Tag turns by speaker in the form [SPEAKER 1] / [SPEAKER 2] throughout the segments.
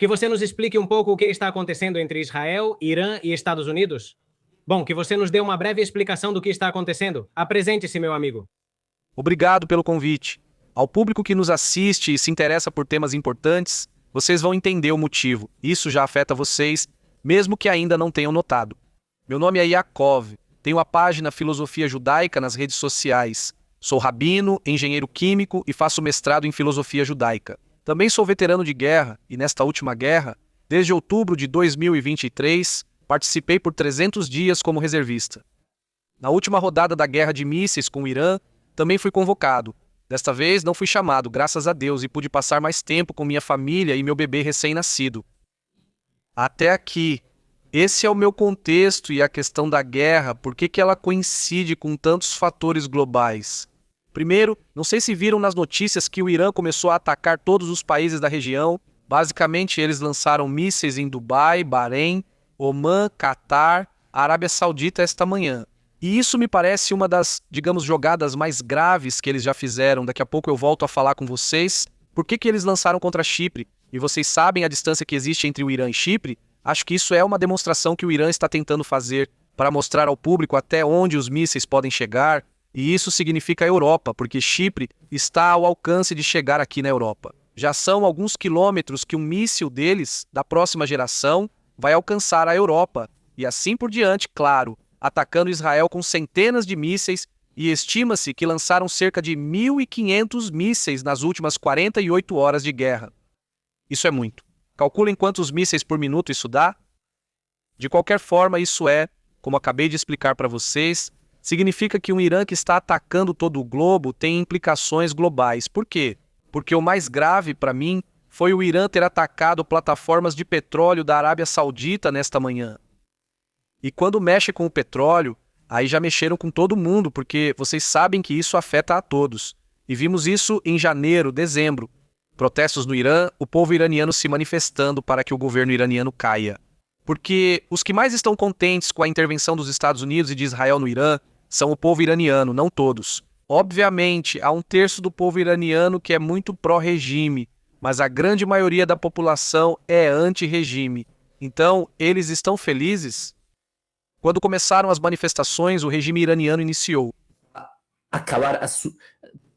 [SPEAKER 1] Que você nos explique um pouco o que está acontecendo entre Israel, Irã e Estados Unidos? Bom, que você nos dê uma breve explicação do que está acontecendo. Apresente-se, meu amigo.
[SPEAKER 2] Obrigado pelo convite. Ao público que nos assiste e se interessa por temas importantes, vocês vão entender o motivo. Isso já afeta vocês, mesmo que ainda não tenham notado. Meu nome é Yaakov, tenho a página Filosofia Judaica nas redes sociais. Sou rabino, engenheiro químico e faço mestrado em filosofia judaica. Também sou veterano de guerra e, nesta última guerra, desde outubro de 2023, participei por 300 dias como reservista. Na última rodada da guerra de mísseis com o Irã, também fui convocado. Desta vez não fui chamado, graças a Deus, e pude passar mais tempo com minha família e meu bebê recém-nascido. Até aqui. Esse é o meu contexto e a questão da guerra, por que ela coincide com tantos fatores globais. Primeiro, não sei se viram nas notícias que o Irã começou a atacar todos os países da região. Basicamente, eles lançaram mísseis em Dubai, Bahrein, Omã, Catar, Arábia Saudita esta manhã. E isso me parece uma das, digamos, jogadas mais graves que eles já fizeram. Daqui a pouco eu volto a falar com vocês. Por que eles lançaram contra Chipre? E vocês sabem a distância que existe entre o Irã e Chipre? Acho que isso é uma demonstração que o Irã está tentando fazer para mostrar ao público até onde os mísseis podem chegar. E isso significa a Europa, porque Chipre está ao alcance de chegar aqui na Europa. Já são alguns quilômetros que um míssil deles, da próxima geração, vai alcançar a Europa. E assim por diante, claro, atacando Israel com centenas de mísseis, e estima-se que lançaram cerca de 1.500 mísseis nas últimas 48 horas de guerra. Isso é muito. Calculem quantos mísseis por minuto isso dá? De qualquer forma, isso é, como acabei de explicar para vocês, significa que um Irã que está atacando todo o globo tem implicações globais. Por quê? Porque o mais grave para mim foi o Irã ter atacado plataformas de petróleo da Arábia Saudita nesta manhã. E quando mexe com o petróleo, aí já mexeram com todo mundo, porque vocês sabem que isso afeta a todos. E vimos isso em janeiro, dezembro. Protestos no Irã, o povo iraniano se manifestando para que o governo iraniano caia. Porque os que mais estão contentes com a intervenção dos Estados Unidos e de Israel no Irã são o povo iraniano, não todos. Obviamente, há um terço do povo iraniano que é muito pró-regime, mas a grande maioria da população é anti-regime. Então, eles estão felizes? Quando começaram as manifestações, o regime iraniano iniciou.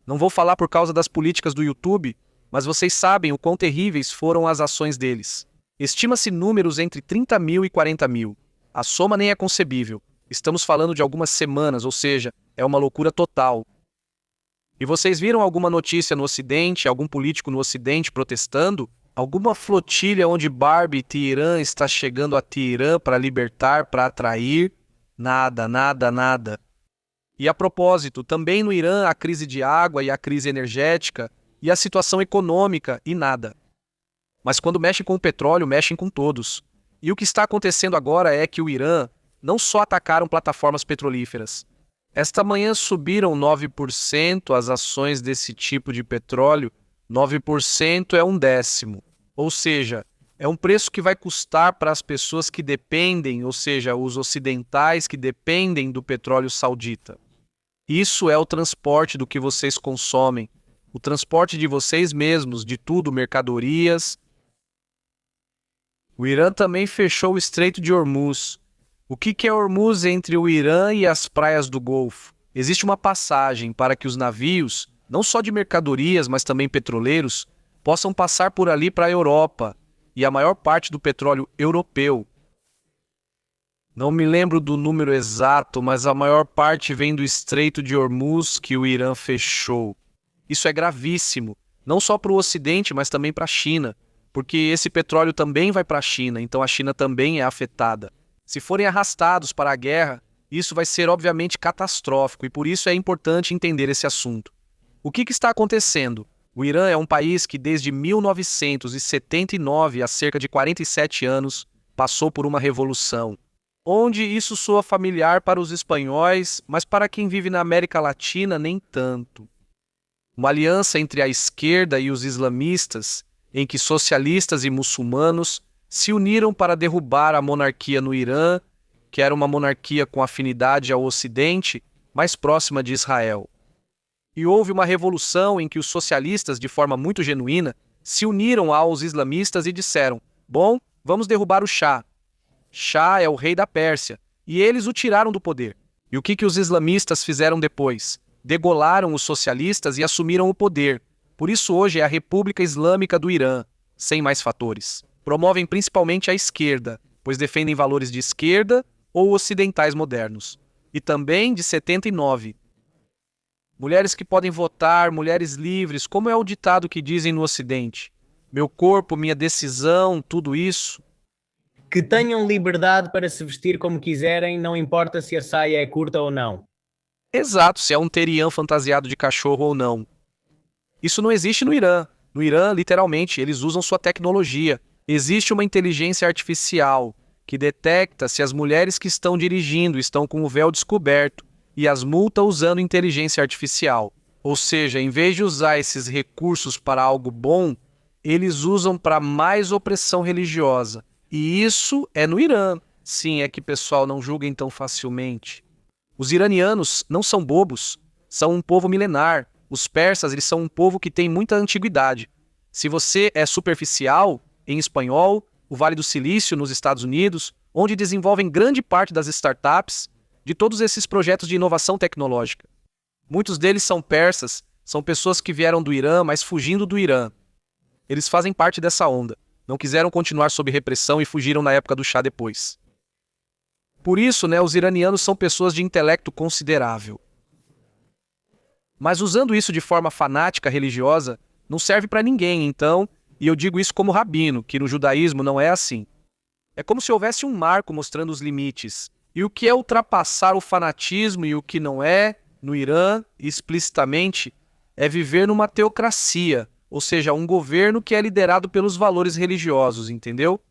[SPEAKER 2] Não vou falar por causa das políticas do YouTube, mas vocês sabem o quão terríveis foram as ações deles. Estima-se números entre 30 mil e 40 mil. A soma nem é concebível. Estamos falando de algumas semanas, ou seja, é uma loucura total. E vocês viram alguma notícia no Ocidente, algum político no Ocidente protestando? Alguma flotilha onde Barbie Teherã está chegando a Teherã para libertar, para atrair? Nada, nada, nada. E a propósito, também no Irã a crise de água e a crise energética e a situação econômica e nada. Mas quando mexem com o petróleo, mexem com todos. E o que está acontecendo agora é que o Irã não só atacaram plataformas petrolíferas. Esta manhã subiram 9% as ações desse tipo de petróleo. 9% é 1/10. Ou seja, é um preço que vai custar para as pessoas que dependem, ou seja, os ocidentais que dependem do petróleo saudita. Isso é o transporte do que vocês consomem. O transporte de vocês mesmos, de tudo, mercadorias. O Irã também fechou o Estreito de Hormuz. O que é Hormuz entre o Irã e as praias do Golfo? Existe uma passagem para que os navios, não só de mercadorias, mas também petroleiros, possam passar por ali para a Europa, e a maior parte do petróleo europeu. Não me lembro do número exato, mas a maior parte vem do Estreito de Hormuz que o Irã fechou. Isso é gravíssimo, não só para o Ocidente, mas também para a China, porque esse petróleo também vai para a China, então a China também é afetada. Se forem arrastados para a guerra, isso vai ser obviamente catastrófico e por isso é importante entender esse assunto. O que está acontecendo? O Irã é um país que desde 1979, há cerca de 47 anos, passou por uma revolução. Onde isso soa familiar para os espanhóis, mas para quem vive na América Latina, nem tanto. Uma aliança entre a esquerda e os islamistas, em que socialistas e muçulmanos se uniram para derrubar a monarquia no Irã, que era uma monarquia com afinidade ao Ocidente, mais próxima de Israel. E houve uma revolução em que os socialistas, de forma muito genuína, se uniram aos islamistas e disseram: Bom, vamos derrubar o Shah. Shah é o rei da Pérsia, e eles o tiraram do poder. E o que os islamistas fizeram depois? Degolaram os socialistas e assumiram o poder. Por isso hoje é a República Islâmica do Irã, sem mais fatores. Promovem principalmente a esquerda, pois defendem valores de esquerda ou ocidentais modernos. E também de 79. Mulheres que podem votar, mulheres livres, como é o ditado que dizem no Ocidente? Meu corpo, minha decisão, tudo isso.
[SPEAKER 3] Que tenham liberdade para se vestir como quiserem, não importa se a saia é curta ou não.
[SPEAKER 2] Exato, se é um teriã fantasiado de cachorro ou não. Isso não existe no Irã. No Irã, literalmente, eles usam sua tecnologia. Existe uma inteligência artificial que detecta se as mulheres que estão dirigindo estão com o véu descoberto e as multa usando inteligência artificial. Ou seja, em vez de usar esses recursos para algo bom, eles usam para mais opressão religiosa. E isso é no Irã. Sim, é que o pessoal não julguem tão facilmente. Os iranianos não são bobos, são um povo milenar. Os persas, eles são um povo que tem muita antiguidade. Se você é superficial, em espanhol, o Vale do Silício nos Estados Unidos, onde desenvolvem grande parte das startups, de todos esses projetos de inovação tecnológica. Muitos deles são persas, são pessoas que vieram do Irã, mas fugindo do Irã. Eles fazem parte dessa onda. Não quiseram continuar sob repressão e fugiram na época do Shah depois. Por isso, os iranianos são pessoas de intelecto considerável. Mas usando isso de forma fanática religiosa, não serve para ninguém, então, e eu digo isso como rabino, que no judaísmo não é assim. É como se houvesse um marco mostrando os limites. E o que é ultrapassar o fanatismo e o que não é, no Irã, explicitamente, é viver numa teocracia, ou seja, um governo que é liderado pelos valores religiosos, entendeu?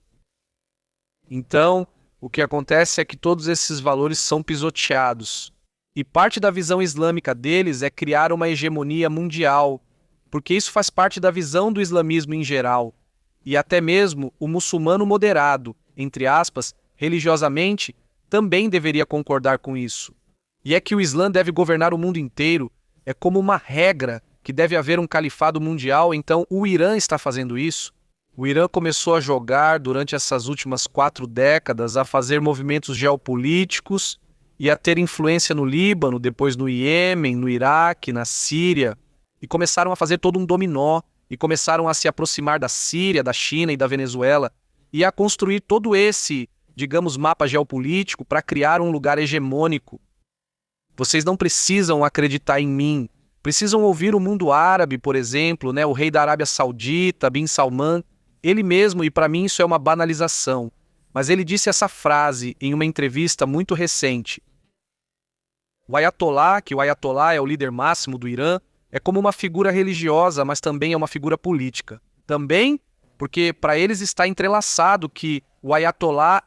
[SPEAKER 2] Então, o que acontece é que todos esses valores são pisoteados. E parte da visão islâmica deles é criar uma hegemonia mundial, porque isso faz parte da visão do islamismo em geral. E até mesmo o muçulmano moderado, entre aspas, religiosamente, também deveria concordar com isso. E é que o Islã deve governar o mundo inteiro, é como uma regra que deve haver um califado mundial, então o Irã está fazendo isso. O Irã começou a jogar durante essas últimas 4 décadas, a fazer movimentos geopolíticos e a ter influência no Líbano, depois no Iêmen, no Iraque, na Síria, e começaram a fazer todo um dominó, e começaram a se aproximar da Síria, da China e da Venezuela, e a construir todo esse, digamos, mapa geopolítico para criar um lugar hegemônico. Vocês não precisam acreditar em mim, precisam ouvir o mundo árabe, por exemplo, o rei da Arábia Saudita, Bin Salman, ele mesmo, e para mim isso é uma banalização, mas ele disse essa frase em uma entrevista muito recente. O Ayatollah, que o Ayatollah é o líder máximo do Irã, é como uma figura religiosa, mas também é uma figura política. Também porque para eles está entrelaçado que o Ayatollah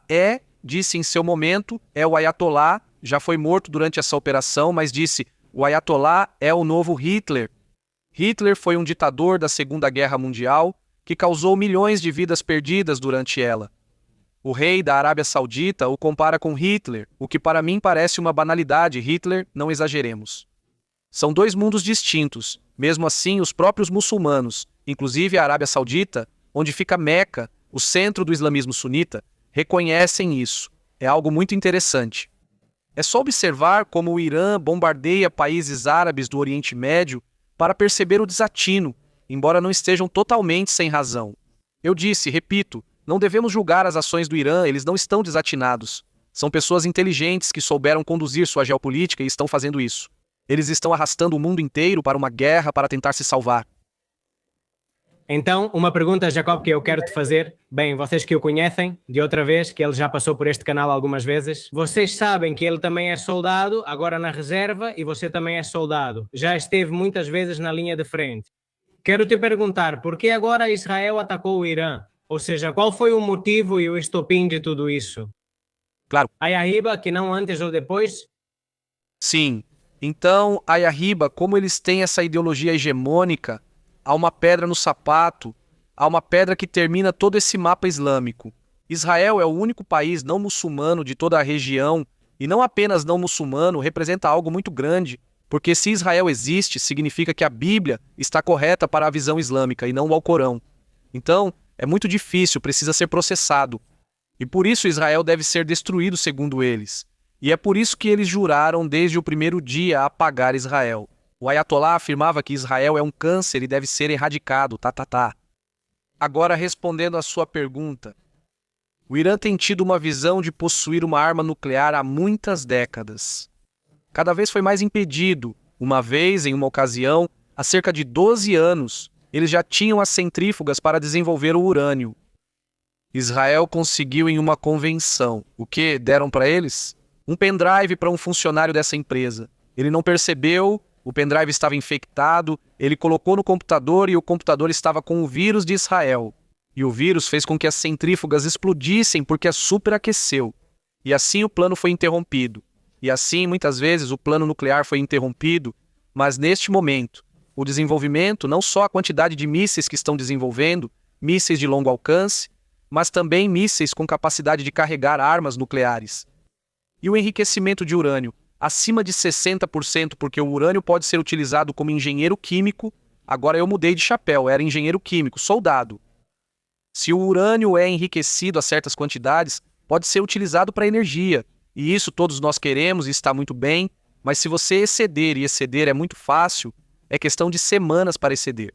[SPEAKER 2] disse em seu momento, é o Ayatollah, já foi morto durante essa operação, mas disse, o Ayatollah é o novo Hitler. Hitler foi um ditador da Segunda Guerra Mundial que causou milhões de vidas perdidas durante ela. O rei da Arábia Saudita o compara com Hitler, o que para mim parece uma banalidade. Hitler, não exageremos. São 2 mundos distintos. Mesmo assim, os próprios muçulmanos, inclusive a Arábia Saudita, onde fica Meca, o centro do islamismo sunita, reconhecem isso. É algo muito interessante. É só observar como o Irã bombardeia países árabes do Oriente Médio para perceber o desatino, embora não estejam totalmente sem razão. Eu disse, repito, não devemos julgar as ações do Irã, eles não estão desatinados. São pessoas inteligentes que souberam conduzir sua geopolítica e estão fazendo isso. Eles estão arrastando o mundo inteiro para uma guerra para tentar se salvar.
[SPEAKER 1] Então, uma pergunta, Jacob, que eu quero te fazer. Bem, vocês que o conhecem, de outra vez, que ele já passou por este canal algumas vezes, vocês sabem que ele também é soldado, agora na reserva, e você também é soldado. Já esteve muitas vezes na linha de frente. Quero te perguntar, por que agora Israel atacou o Irã? Ou seja, qual foi o motivo e o estopim de tudo isso?
[SPEAKER 2] Claro.
[SPEAKER 1] A Yahiba, que não antes ou depois?
[SPEAKER 2] Sim. Então, a Yahiba, como eles têm essa ideologia hegemônica, há uma pedra no sapato, há uma pedra que termina todo esse mapa islâmico. Israel é o único país não muçulmano de toda a região, e não apenas não muçulmano, representa algo muito grande, porque se Israel existe, significa que a Bíblia está correta para a visão islâmica e não o Alcorão. Então, É muito difícil, precisa ser processado. E por isso Israel deve ser destruído, segundo eles. E é por isso que eles juraram desde o primeiro dia apagar Israel. O Ayatollah afirmava que Israel é um câncer e deve ser erradicado, Agora, respondendo à sua pergunta, o Irã tem tido uma visão de possuir uma arma nuclear há muitas décadas. Cada vez foi mais impedido. Uma vez, em uma ocasião, há cerca de 12 anos, eles já tinham as centrífugas para desenvolver o urânio. Israel conseguiu em uma convenção. O que deram para eles? Um pendrive para um funcionário dessa empresa. Ele não percebeu, o pendrive estava infectado, ele colocou no computador e o computador estava com o vírus de Israel. E o vírus fez com que as centrífugas explodissem porque superaqueceu. E assim o plano foi interrompido. E assim, muitas vezes, o plano nuclear foi interrompido, mas neste momento, o desenvolvimento, não só a quantidade de mísseis que estão desenvolvendo, mísseis de longo alcance, mas também mísseis com capacidade de carregar armas nucleares. E o enriquecimento de urânio, acima de 60%, porque o urânio pode ser utilizado como engenheiro químico. Agora eu mudei de chapéu, era engenheiro químico, soldado. Se o urânio é enriquecido a certas quantidades, pode ser utilizado para energia. E isso todos nós queremos e está muito bem, mas se você exceder, e exceder é muito fácil, é questão de semanas para exceder.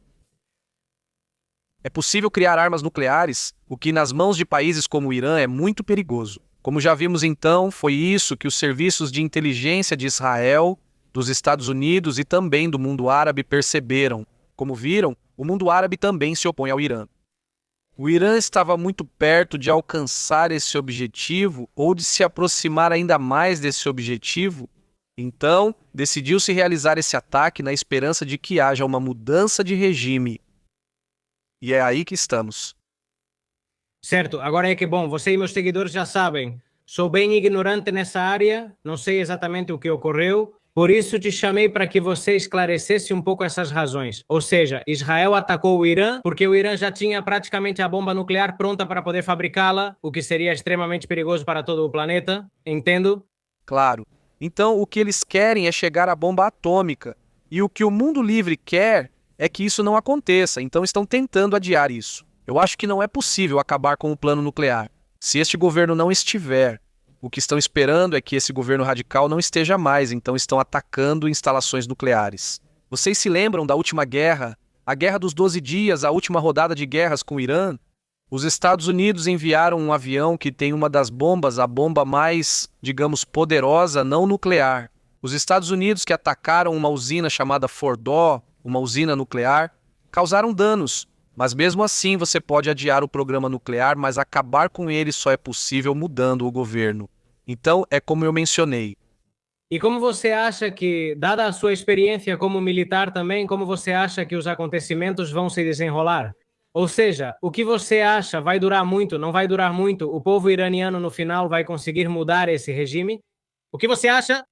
[SPEAKER 2] É possível criar armas nucleares, o que nas mãos de países como o Irã é muito perigoso. Como já vimos então, foi isso que os serviços de inteligência de Israel, dos Estados Unidos e também do mundo árabe perceberam. Como viram, o mundo árabe também se opõe ao Irã. O Irã estava muito perto de alcançar esse objetivo ou de se aproximar ainda mais desse objetivo, então decidiu-se realizar esse ataque na esperança de que haja uma mudança de regime. E é aí que estamos.
[SPEAKER 1] Certo, agora é que, bom, você e meus seguidores já sabem, sou bem ignorante nessa área, não sei exatamente o que ocorreu, por isso te chamei para que você esclarecesse um pouco essas razões. Ou seja, Israel atacou o Irã porque o Irã já tinha praticamente a bomba nuclear pronta para poder fabricá-la, o que seria extremamente perigoso para todo o planeta, entendo?
[SPEAKER 2] Claro. Então, o que eles querem é chegar à bomba atômica. E o que o mundo livre quer é que isso não aconteça, então estão tentando adiar isso. Eu acho que não é possível acabar com o plano nuclear. Se este governo não estiver, o que estão esperando é que esse governo radical não esteja mais, então estão atacando instalações nucleares. Vocês se lembram da última guerra, a Guerra dos 12 Dias, a última rodada de guerras com o Irã? Os Estados Unidos enviaram um avião que tem uma das bombas, a bomba mais, digamos, poderosa, não nuclear. Os Estados Unidos que atacaram uma usina chamada Fordow, uma usina nuclear, causaram danos. Mas mesmo assim você pode adiar o programa nuclear, mas acabar com ele só é possível mudando o governo. Então, é como eu mencionei.
[SPEAKER 1] E como você acha que, dada a sua experiência como militar também, como você acha que os acontecimentos vão se desenrolar? Ou seja, o que você acha vai durar muito, não vai durar muito? O povo iraniano no final vai conseguir mudar esse regime? O que você acha?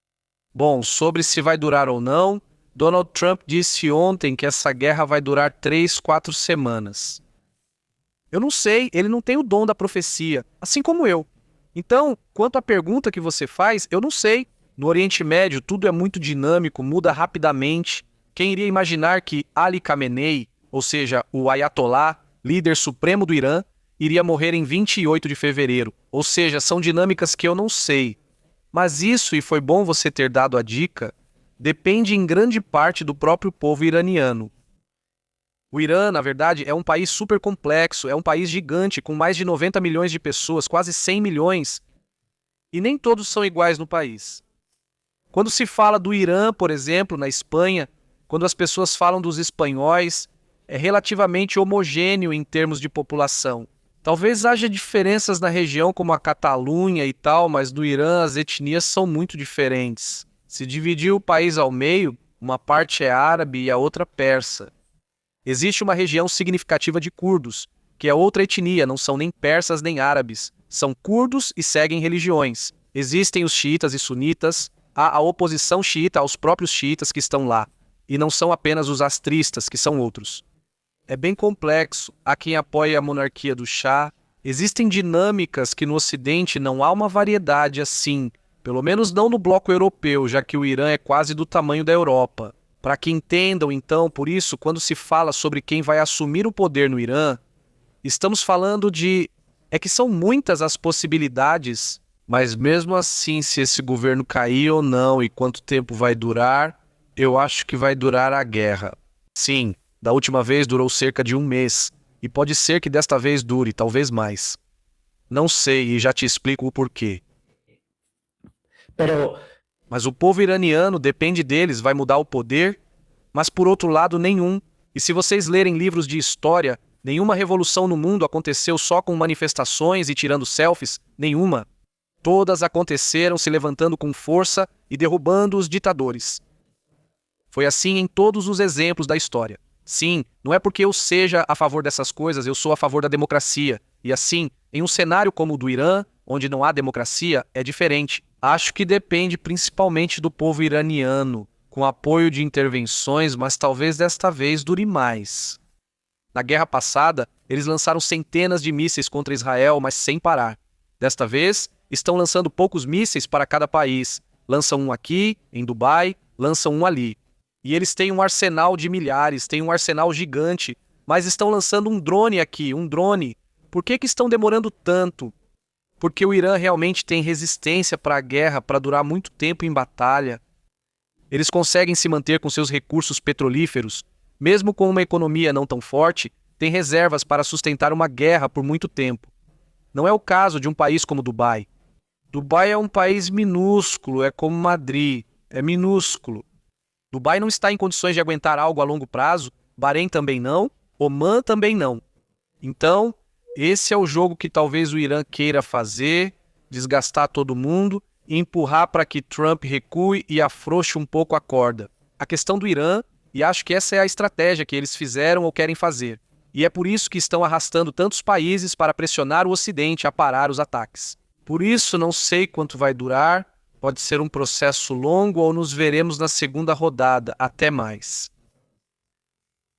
[SPEAKER 2] Bom, sobre se vai durar ou não, Donald Trump disse ontem que essa guerra vai durar 3, 4 semanas. Eu não sei, ele não tem o dom da profecia, assim como eu. Então, quanto à pergunta que você faz, eu não sei. No Oriente Médio, tudo é muito dinâmico, muda rapidamente. Quem iria imaginar que Ali Khamenei, ou seja, o Ayatollah, líder supremo do Irã, iria morrer em 28 de fevereiro? Ou seja, são dinâmicas que eu não sei. Mas isso, e foi bom você ter dado a dica, depende em grande parte do próprio povo iraniano. O Irã, na verdade, é um país super complexo, é um país gigante, com mais de 90 milhões de pessoas, quase 100 milhões, e nem todos são iguais no país. Quando se fala do Irã, por exemplo, na Espanha, quando as pessoas falam dos espanhóis, é relativamente homogêneo em termos de população. Talvez haja diferenças na região como a Catalunha e tal, mas no Irã as etnias são muito diferentes. Se dividir o país ao meio, uma parte é árabe e a outra persa. Existe uma região significativa de curdos, que é outra etnia, não são nem persas nem árabes. São curdos e seguem religiões. Existem os xiitas e sunitas, há a oposição xiita aos próprios xiitas que estão lá. E não são apenas os astristas, que são outros. É bem complexo, há quem apoie a monarquia do Shah. Existem dinâmicas que no Ocidente não há uma variedade assim, pelo menos não no bloco europeu, já que o Irã é quase do tamanho da Europa. Para que entendam, então, por isso, quando se fala sobre quem vai assumir o poder no Irã, Estamos falando de... É que são muitas as possibilidades, mas mesmo assim, se esse governo cair ou não e quanto tempo vai durar, eu acho que vai durar a guerra. Sim, da última vez durou cerca de 1 mês, e pode ser que desta vez dure, talvez mais. Não sei e já te explico o porquê.
[SPEAKER 3] Pero,
[SPEAKER 2] Mas o povo iraniano depende deles, vai mudar o poder, mas por outro lado nenhum. E se vocês lerem livros de história, nenhuma revolução no mundo aconteceu só com manifestações e tirando selfies, nenhuma. Todas aconteceram se levantando com força e derrubando os ditadores. Foi assim em todos os exemplos da história. Sim, não é porque eu seja a favor dessas coisas, eu sou a favor da democracia. E assim, em um cenário como o do Irã, onde não há democracia, é diferente. Acho que depende principalmente do povo iraniano, com apoio de intervenções, mas talvez desta vez dure mais. Na guerra passada, eles lançaram centenas de mísseis contra Israel, mas sem parar. Desta vez, estão lançando poucos mísseis para cada país. Lançam um aqui, em Dubai, lançam um ali. E eles têm um arsenal de milhares, têm um arsenal gigante, mas estão lançando um drone aqui, um drone. Por que estão demorando tanto? Porque o Irã realmente tem resistência para a guerra, para durar muito tempo em batalha. Eles conseguem se manter com seus recursos petrolíferos, mesmo com uma economia não tão forte, têm reservas para sustentar uma guerra por muito tempo. Não é o caso de um país como Dubai. Dubai é um país minúsculo, é como Madrid, é minúsculo. Dubai não está em condições de aguentar algo a longo prazo, Bahrein também não, Omã também não. Então, esse é o jogo que talvez o Irã queira fazer, desgastar todo mundo e empurrar para que Trump recue e afrouxe um pouco a corda. A questão do Irã, e acho que essa é a estratégia que eles fizeram ou querem fazer. E é por isso que estão arrastando tantos países para pressionar o Ocidente a parar os ataques. Por isso, não sei quanto vai durar, pode ser um processo longo ou nos veremos na segunda rodada, até mais.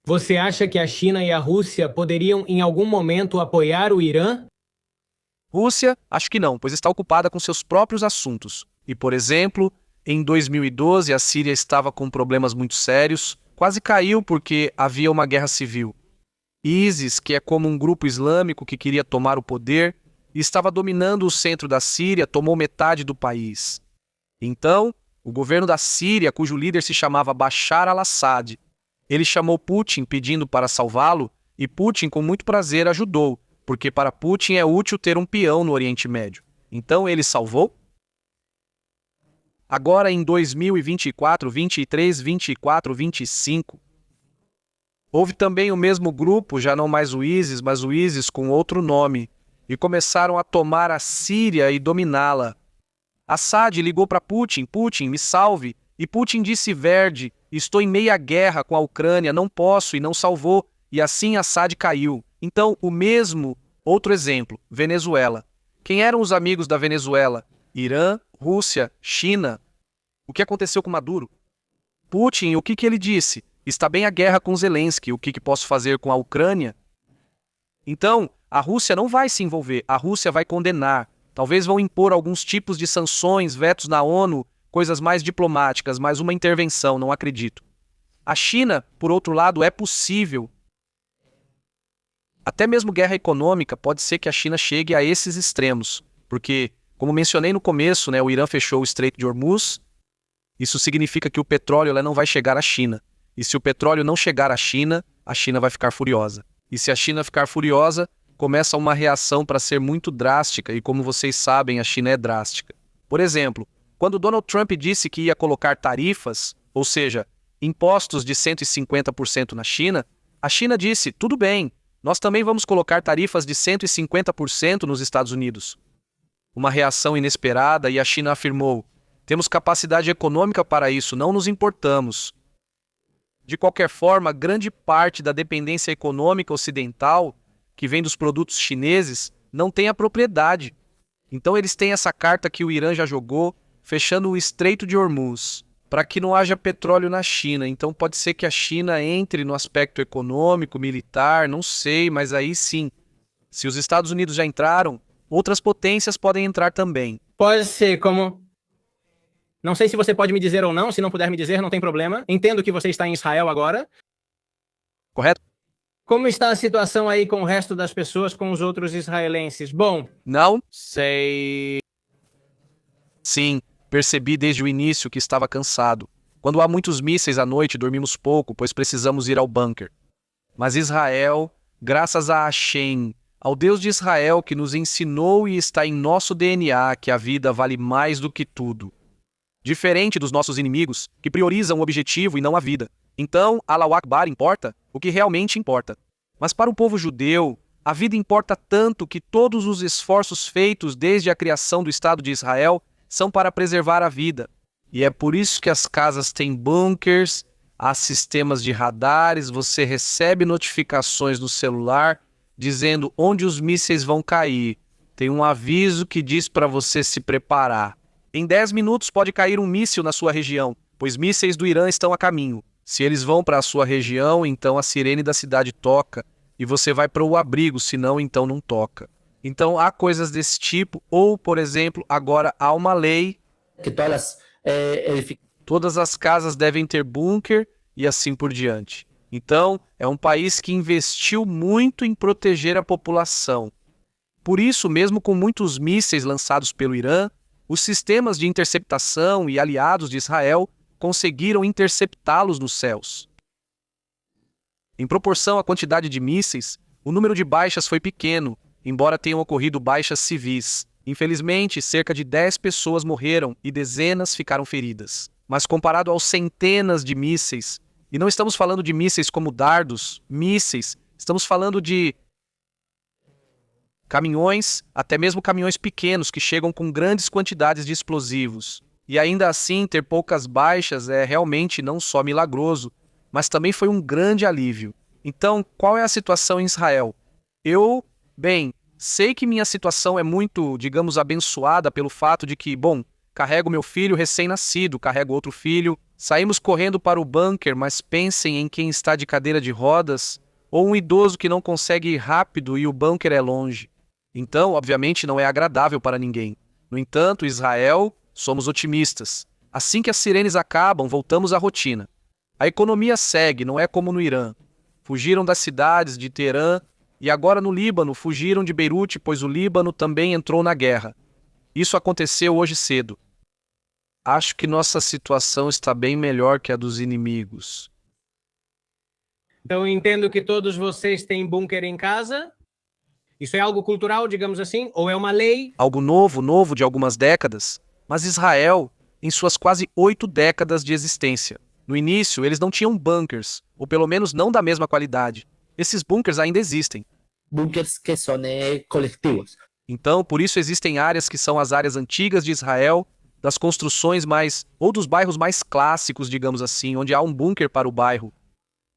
[SPEAKER 1] Você acha que a China e a Rússia poderiam em algum momento apoiar o Irã?
[SPEAKER 2] Rússia, acho que não, pois está ocupada com seus próprios assuntos. E, por exemplo, em 2012 a Síria estava com problemas muito sérios, quase caiu porque havia uma guerra civil. ISIS, que é como um grupo islâmico que queria tomar o poder, e estava dominando o centro da Síria, tomou metade do país. Então, o governo da Síria, cujo líder se chamava Bashar al-Assad, ele chamou Putin pedindo para salvá-lo, e Putin com muito prazer ajudou, porque para Putin é útil ter um peão no Oriente Médio. Então ele salvou? Agora em 2024, 23, 24, 25, houve também o mesmo grupo, já não mais o ISIS, mas o ISIS com outro nome, e começaram a tomar a Síria e dominá-la. Assad ligou para Putin, Putin, me salve, e Putin disse verde, estou em meia guerra com a Ucrânia, não posso, e não salvou, e assim Assad caiu. Então, o mesmo, outro exemplo, Venezuela. Quem eram os amigos da Venezuela? Irã, Rússia, China. O que aconteceu com Maduro? Putin, o que ele disse? Está bem a guerra com Zelensky, o que posso fazer com a Ucrânia? Então, a Rússia não vai se envolver, a Rússia vai condenar. Talvez vão impor alguns tipos de sanções, vetos na ONU, coisas mais diplomáticas, mas uma intervenção, não acredito. A China, por outro lado, é possível. Até mesmo guerra econômica, pode ser que a China chegue a esses extremos, porque, como mencionei no começo, o Irã fechou o Estreito de Hormuz, isso significa que o petróleo não vai chegar à China. E se o petróleo não chegar à China, a China vai ficar furiosa. E se a China ficar furiosa, começa uma reação para ser muito drástica, e como vocês sabem, a China é drástica. Por exemplo, quando Donald Trump disse que ia colocar tarifas, ou seja, impostos de 150% na China, a China disse, tudo bem, nós também vamos colocar tarifas de 150% nos Estados Unidos. Uma reação inesperada e a China afirmou, temos capacidade econômica para isso, não nos importamos. De qualquer forma, grande parte da dependência econômica ocidental, que vem dos produtos chineses, não tem a propriedade. Então eles têm essa carta que o Irã já jogou, fechando o Estreito de Hormuz, para que não haja petróleo na China. Então pode ser que a China entre no aspecto econômico, militar, não sei, mas aí sim. Se os Estados Unidos já entraram, outras potências podem entrar também.
[SPEAKER 1] Pode ser, como... Não sei se você pode me dizer ou não, se não puder me dizer, não tem problema. Entendo que você está em Israel agora.
[SPEAKER 2] Correto?
[SPEAKER 1] Como está a situação aí com o resto das pessoas, com os outros israelenses? Bom,
[SPEAKER 2] Não?
[SPEAKER 1] sei.
[SPEAKER 2] Sim, percebi desde o início que estava cansado. Quando há muitos mísseis à noite, dormimos pouco, pois precisamos ir ao bunker. Mas Israel, graças a Hashem, ao Deus de Israel que nos ensinou e está em nosso DNA que a vida vale mais do que tudo. Diferente dos nossos inimigos, que priorizam o objetivo e não a vida. Então, Allahu Akbar importa o que realmente importa. Mas para o povo judeu, a vida importa tanto que todos os esforços feitos desde a criação do Estado de Israel são para preservar a vida. E é por isso que as casas têm bunkers, há sistemas de radares, você recebe notificações no celular dizendo onde os mísseis vão cair. Tem um aviso que diz para você se preparar. Em 10 minutos pode cair um míssil na sua região, pois mísseis do Irã estão a caminho. Se eles vão para a sua região, então a sirene da cidade toca e você vai para o abrigo, senão então não toca. Então há coisas desse tipo, ou, por exemplo, agora há uma lei
[SPEAKER 4] que
[SPEAKER 2] todas as casas devem ter bunker e assim por diante. Então, é um país que investiu muito em proteger a população. Por isso, mesmo com muitos mísseis lançados pelo Irã, os sistemas de interceptação e aliados de Israel conseguiram interceptá-los nos céus. Em proporção à quantidade de mísseis, o número de baixas foi pequeno, embora tenham ocorrido baixas civis. Infelizmente, cerca de 10 pessoas morreram e dezenas ficaram feridas. Mas comparado aos centenas de mísseis, e não estamos falando de mísseis como dardos, mísseis, estamos falando de caminhões, até mesmo caminhões pequenos que chegam com grandes quantidades de explosivos. E ainda assim, ter poucas baixas é realmente não só milagroso, mas também foi um grande alívio. Então, qual é a situação em Israel? Sei que minha situação é muito, digamos, abençoada pelo fato de que, carrego meu filho recém-nascido, carrego outro filho, saímos correndo para o bunker, mas pensem em quem está de cadeira de rodas, ou um idoso que não consegue ir rápido e o bunker é longe. Então, obviamente, não é agradável para ninguém. No entanto, Israel, somos otimistas. Assim que as sirenes acabam, voltamos à rotina. A economia segue, não é como no Irã. Fugiram das cidades de Teherã e agora no Líbano fugiram de Beirute, pois o Líbano também entrou na guerra. Isso aconteceu hoje cedo. Acho que nossa situação está bem melhor que a dos inimigos.
[SPEAKER 1] Então entendo que todos vocês têm bunker em casa. Isso é algo cultural, digamos assim, ou é uma lei?
[SPEAKER 2] Algo novo de algumas décadas, mas Israel, em suas quase 8 décadas de existência. No início, eles não tinham bunkers, ou pelo menos não da mesma qualidade. Esses bunkers ainda existem.
[SPEAKER 4] bunkers que são coletivos.
[SPEAKER 2] Então, por isso existem áreas que são as áreas antigas de Israel, das construções ou dos bairros mais clássicos, digamos assim, onde há um bunker para o bairro.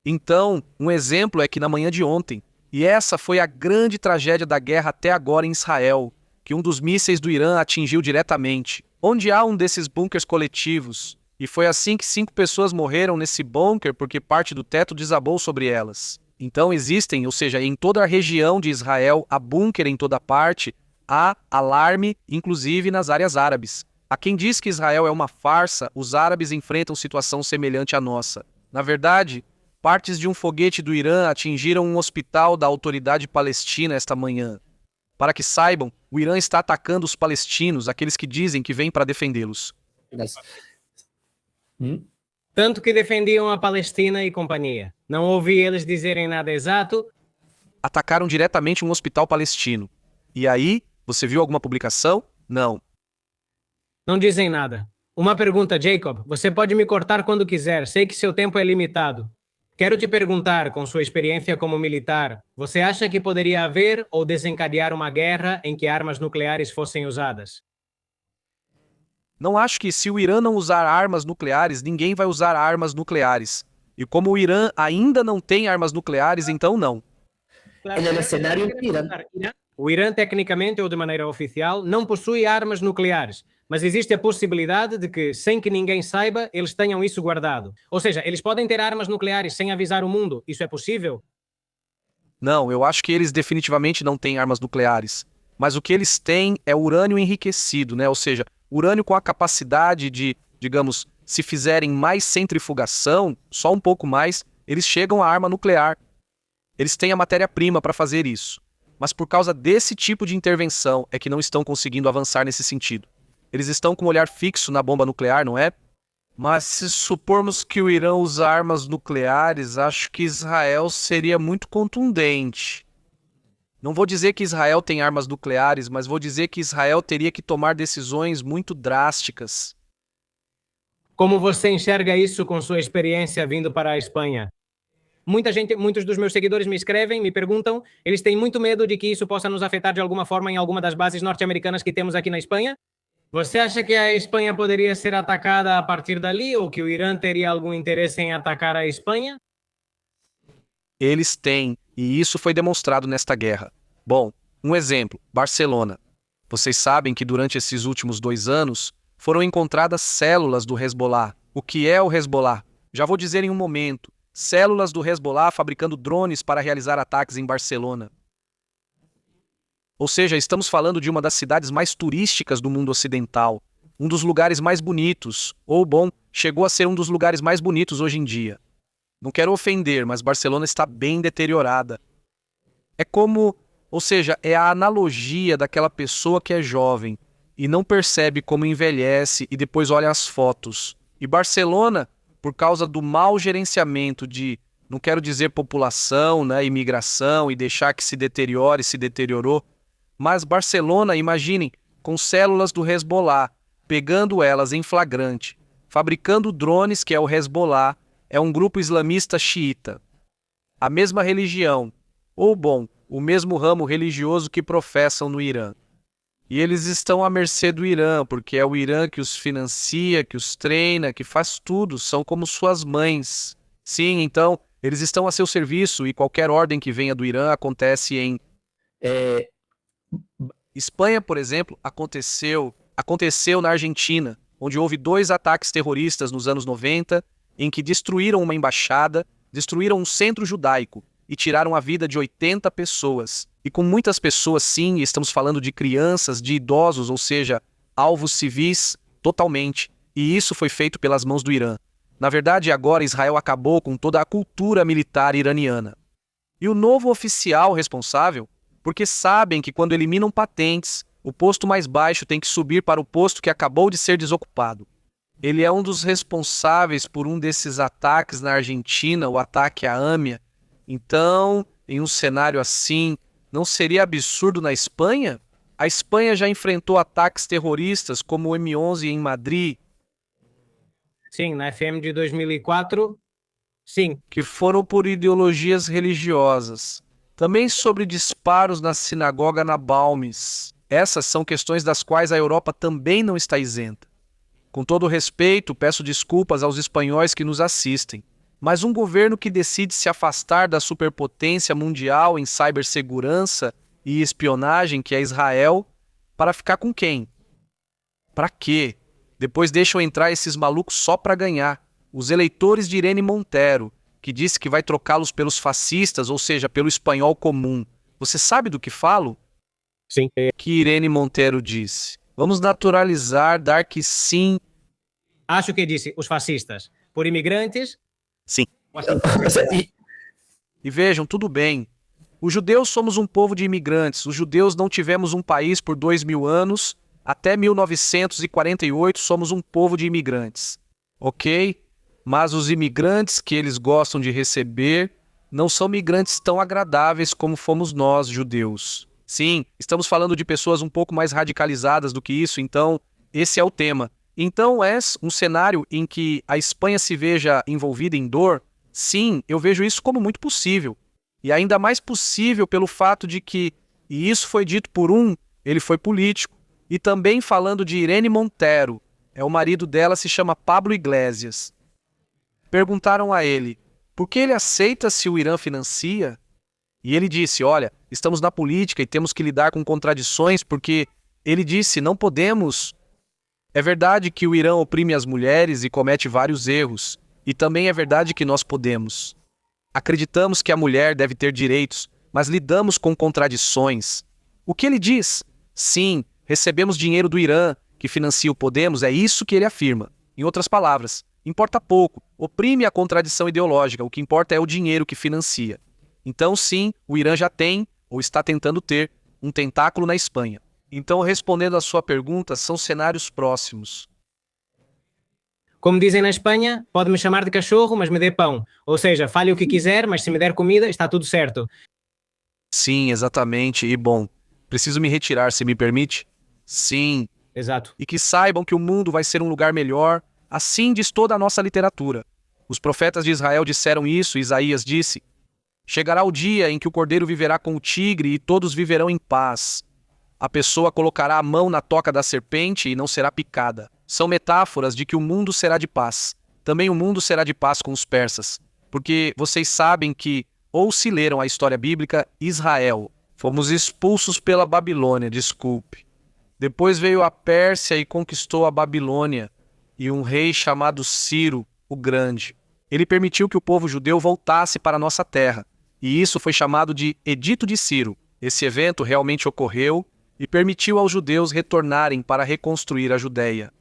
[SPEAKER 2] Então, um exemplo é que na manhã de ontem, e essa foi a grande tragédia da guerra até agora em Israel, que um dos mísseis do Irã atingiu diretamente, onde há um desses bunkers coletivos, e foi assim que 5 pessoas morreram nesse bunker porque parte do teto desabou sobre elas. Então existem, ou seja, em toda a região de Israel, há bunker em toda parte, há alarme, inclusive nas áreas árabes. A quem diz que Israel é uma farsa, os árabes enfrentam situação semelhante à nossa. Na verdade, partes de um foguete do Irã atingiram um hospital da autoridade palestina esta manhã. Para que saibam, o Irã está atacando os palestinos, aqueles que dizem que vêm para defendê-los.
[SPEAKER 1] Tanto que defendiam a Palestina e companhia. Não ouvi eles dizerem nada exato.
[SPEAKER 2] Atacaram diretamente um hospital palestino. E aí, você viu alguma publicação? Não.
[SPEAKER 1] Não dizem nada. Uma pergunta, Jacob. Você pode me cortar quando quiser. Sei que seu tempo é limitado. Quero te perguntar, com sua experiência como militar, você acha que poderia haver ou desencadear uma guerra em que armas nucleares fossem usadas?
[SPEAKER 2] Não acho que se o Irã não usar armas nucleares, ninguém vai usar armas nucleares. E como o Irã ainda não tem armas nucleares, então não.
[SPEAKER 4] No cenário Irã.
[SPEAKER 1] O Irã, tecnicamente ou de maneira oficial, não possui armas nucleares, mas existe a possibilidade de que, sem que ninguém saiba, eles tenham isso guardado. Ou seja, eles podem ter armas nucleares sem avisar o mundo. Isso é possível?
[SPEAKER 2] Não, eu acho que eles definitivamente não têm armas nucleares. Mas o que eles têm é urânio enriquecido, né? Ou seja, urânio com a capacidade de, digamos, se fizerem mais centrifugação, só um pouco mais, eles chegam à arma nuclear. Eles têm a matéria-prima para fazer isso. Mas por causa desse tipo de intervenção é que não estão conseguindo avançar nesse sentido. Eles estão com um olhar fixo na bomba nuclear, não é? Mas se supormos que o Irã usa armas nucleares, acho que Israel seria muito contundente. Não vou dizer que Israel tem armas nucleares, mas vou dizer que Israel teria que tomar decisões muito drásticas.
[SPEAKER 1] Como você enxerga isso com sua experiência vindo para a Espanha? Muitos dos meus seguidores me escrevem, me perguntam, eles têm muito medo de que isso possa nos afetar de alguma forma em alguma das bases norte-americanas que temos aqui na Espanha. Você acha que a Espanha poderia ser atacada a partir dali ou que o Irã teria algum interesse em atacar a Espanha?
[SPEAKER 2] Eles têm, e isso foi demonstrado nesta guerra. Bom, um exemplo, Barcelona. Vocês sabem que durante esses últimos 2 anos foram encontradas células do Hezbollah. O que é o Hezbollah? Já vou dizer em um momento. Células do Hezbollah fabricando drones para realizar ataques em Barcelona. Ou seja, estamos falando de uma das cidades mais turísticas do mundo ocidental, um dos lugares mais bonitos, ou bom, chegou a ser um dos lugares mais bonitos hoje em dia. Não quero ofender, mas Barcelona está bem deteriorada. É como, ou seja, é a analogia daquela pessoa que é jovem e não percebe como envelhece e depois olha as fotos. E Barcelona, por causa do mau gerenciamento de, não quero dizer população, né, imigração e deixar que se deteriore, se deteriorou, mas Barcelona, imaginem, com células do Hezbollah, pegando elas em flagrante, fabricando drones, que é o Hezbollah, é um grupo islamista xiita. A mesma religião, ou bom, o mesmo ramo religioso que professam no Irã. E eles estão à mercê do Irã, porque é o Irã que os financia, que os treina, que faz tudo, são como suas mães. Sim, então, eles estão a seu serviço e qualquer ordem que venha do Irã acontece em... Espanha, por exemplo, aconteceu na Argentina, onde houve 2 ataques terroristas nos anos 90, em que destruíram uma embaixada, destruíram um centro judaico e tiraram a vida de 80 pessoas. E com muitas pessoas, sim, estamos falando de crianças, de idosos, ou seja, alvos civis totalmente. E isso foi feito pelas mãos do Irã. Na verdade, agora Israel acabou com toda a cultura militar iraniana. E o novo oficial responsável, porque sabem que quando eliminam patentes, o posto mais baixo tem que subir para o posto que acabou de ser desocupado. Ele é um dos responsáveis por um desses ataques na Argentina, o ataque à AMIA. Então, em um cenário assim, não seria absurdo na Espanha? A Espanha já enfrentou ataques terroristas como o M11 em Madrid.
[SPEAKER 1] Sim, na FM de 2004, sim.
[SPEAKER 2] Que foram por ideologias religiosas. Também sobre disparos na sinagoga na Balmes. Essas são questões das quais a Europa também não está isenta. Com todo respeito, peço desculpas aos espanhóis que nos assistem. Mas um governo que decide se afastar da superpotência mundial em cibersegurança e espionagem, que é Israel, para ficar com quem? Para quê? Depois deixam entrar esses malucos só para ganhar. Os eleitores de Irene Montero, que disse que vai trocá-los pelos fascistas, ou seja, pelo espanhol comum. Você sabe do que falo?
[SPEAKER 1] Sim.
[SPEAKER 2] Que Irene Montero disse. Vamos naturalizar, dar que sim.
[SPEAKER 1] Acho que disse os fascistas. Por imigrantes...
[SPEAKER 2] Sim. E vejam, tudo bem. Os judeus somos um povo de imigrantes. Os judeus não tivemos um país por 2000 anos. Até 1948 somos um povo de imigrantes. Ok? Mas os imigrantes que eles gostam de receber não são migrantes tão agradáveis como fomos nós, judeus. Sim, estamos falando de pessoas um pouco mais radicalizadas do que isso, então esse é o tema. Então é um cenário em que a Espanha se veja envolvida em dor? Sim, eu vejo isso como muito possível. E ainda mais possível pelo fato de que, e isso foi dito por ele foi político, e também falando de Irene Montero, o marido dela se chama Pablo Iglesias. Perguntaram a ele, por que ele aceita se o Irã financia? E ele disse, olha, estamos na política e temos que lidar com contradições porque, ele disse, não podemos... É verdade que o Irã oprime as mulheres e comete vários erros, e também é verdade que nós podemos. Acreditamos que a mulher deve ter direitos, mas lidamos com contradições. O que ele diz? Sim, recebemos dinheiro do Irã, que financia o Podemos, é isso que ele afirma. Em outras palavras, importa pouco, oprime a contradição ideológica, o que importa é o dinheiro que financia. Então sim, o Irã já tem, ou está tentando ter, um tentáculo na Espanha. Então, respondendo à sua pergunta, são cenários próximos.
[SPEAKER 1] Como dizem na Espanha, pode me chamar de cachorro, mas me dê pão. Ou seja, fale o que quiser, mas se me der comida, está tudo certo.
[SPEAKER 2] Sim, exatamente. E bom, preciso me retirar, se me permite? Sim.
[SPEAKER 1] Exato.
[SPEAKER 2] E que saibam que o mundo vai ser um lugar melhor, assim diz toda a nossa literatura. Os profetas de Israel disseram isso, e Isaías disse: chegará o dia em que o cordeiro viverá com o tigre e todos viverão em paz. A pessoa colocará a mão na toca da serpente e não será picada. São metáforas de que o mundo será de paz. Também o mundo será de paz com os persas. Porque vocês sabem que, ou se leram a história bíblica, Israel, fomos expulsos pela Babilônia, desculpe. Depois veio a Pérsia e conquistou a Babilônia, e um rei chamado Ciro, o Grande. Ele permitiu que o povo judeu voltasse para a nossa terra, e isso foi chamado de Edito de Ciro. Esse evento realmente ocorreu e permitiu aos judeus retornarem para reconstruir a Judéia.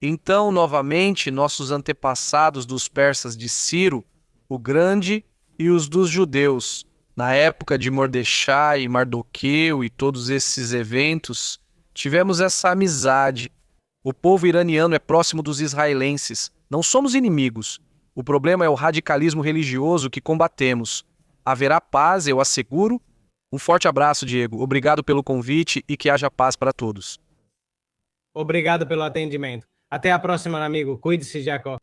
[SPEAKER 2] Então, novamente, nossos antepassados dos persas de Ciro, o Grande, e os dos judeus, na época de Mordecai e Mardoqueu e todos esses eventos, tivemos essa amizade. O povo iraniano é próximo dos israelenses. Não somos inimigos. O problema é o radicalismo religioso que combatemos. Haverá paz, eu asseguro. Um forte abraço, Diego. Obrigado pelo convite e que haja paz para todos.
[SPEAKER 1] Obrigado pelo atendimento. Até a próxima, amigo. Cuide-se, Jacó.